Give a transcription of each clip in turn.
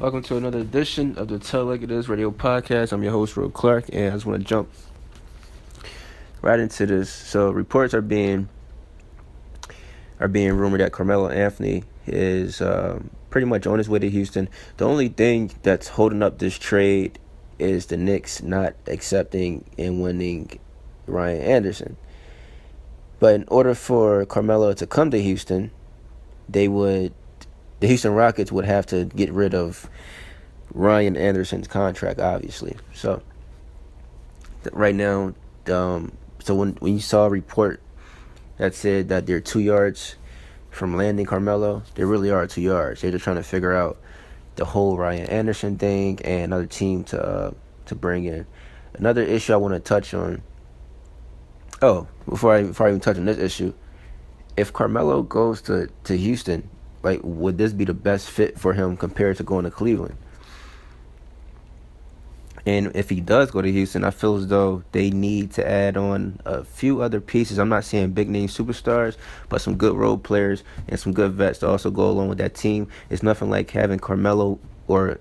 Welcome to another edition of the Tell Like It Is Radio Podcast. I'm your host, Ro Clark, and I just want to jump right into this. So reports are being rumored that Carmelo Anthony is pretty much on his way to Houston. The only thing that's holding up this trade is the Knicks not accepting and winning Ryan Anderson. But in order for Carmelo to come to Houston, the Houston Rockets would have to get rid of Ryan Anderson's contract, obviously. So right now, so when you saw a report that said that they're 2 yards from landing Carmelo, they really are 2 yards. They're just trying to figure out the whole Ryan Anderson thing and another team to bring in. Another issue I want to touch on. Oh, before I even touch on this issue, if Carmelo goes to Houston, like, would this be the best fit for him compared to going to Cleveland? And if he does go to Houston, I feel as though they need to add on a few other pieces. I'm not saying big name superstars, but some good role players and some good vets to also go along with that team. It's nothing like having Carmelo or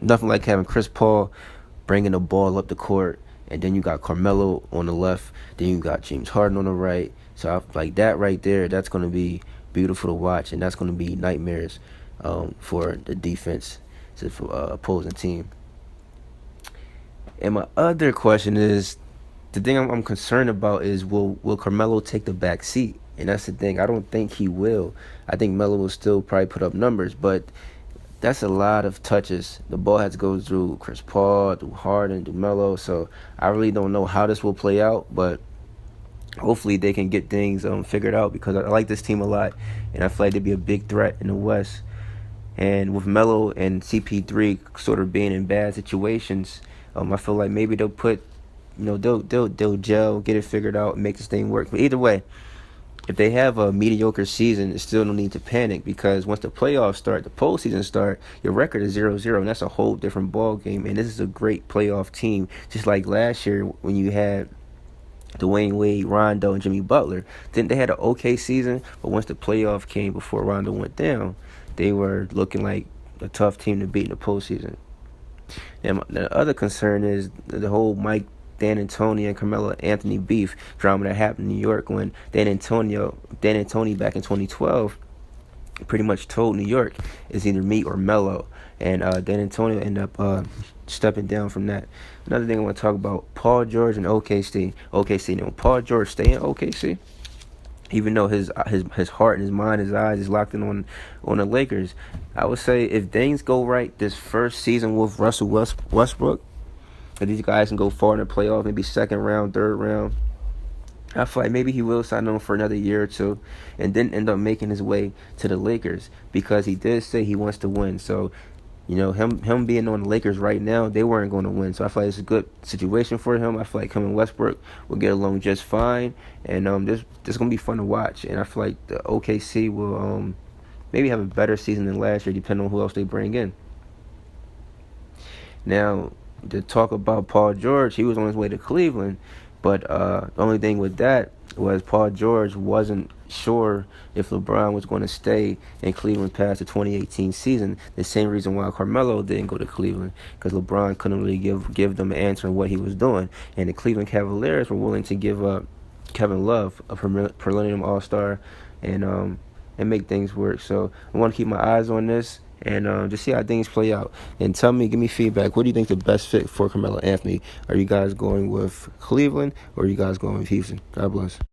nothing like having Chris Paul bringing the ball up the court, and then you got Carmelo on the left, then you got James Harden on the right. So like that right there, that's going to be beautiful to watch, and that's going to be nightmares for the defense, for opposing team. And my other question is, the thing I'm concerned about is, will Carmelo take the back seat? And that's the thing. I don't think he will. I think Melo will still probably put up numbers, but that's a lot of touches. The ball has to go through Chris Paul, through Harden, through Melo. So I really don't know how this will play out, but hopefully they can get things figured out, because I like this team a lot, and I feel like they'd be a big threat in the West. And with Melo and CP3 sort of being in bad situations, I feel like maybe they'll put, they'll gel, get it figured out, and make this thing work. But either way, if they have a mediocre season, there's still no need to panic, because once the playoffs start, the postseason start, your record is 0-0, and that's a whole different ball game. And this is a great playoff team, just like last year when you had Dwayne Wade, Rondo, and Jimmy Butler. Then they had an okay season, but once the playoff came before Rondo went down, they were looking like a tough team to beat in the postseason. And the other concern is the whole Mike D'Antoni and Carmelo Anthony beef drama that happened in New York when D'Antoni back in 2012 pretty much told New York it's either me or Melo, and D'Antoni ended up stepping down from that. Another thing I want to talk about: Paul George and OKC. Now, Paul George stay in OKC, even though his heart and his mind, his eyes is locked in on the Lakers. I would say if things go right this first season with Russell Westbrook, if these guys can go far in the playoff, maybe second round, third round, I feel like maybe he will sign on for another year or two, and then end up making his way to the Lakers, because he did say he wants to win. So, him being on the Lakers right now, they weren't going to win. So I feel like it's a good situation for him. I feel like him and Westbrook will get along just fine, and this is going to be fun to watch. And I feel like the OKC will maybe have a better season than last year, depending on who else they bring in. Now, to talk about Paul George, he was on his way to Cleveland, but the only thing with that was Paul George wasn't sure if LeBron was going to stay in Cleveland past the 2018 season. The same reason why Carmelo didn't go to Cleveland, because LeBron couldn't really give them an answer on what he was doing, and the Cleveland Cavaliers were willing to give up Kevin Love, a perennial All-Star, and make things work. So I want to keep my eyes on this and just see how things play out. And give me feedback. What do you think the best fit for Carmelo Anthony? Are you guys going with Cleveland, or are you guys going with Houston? God bless.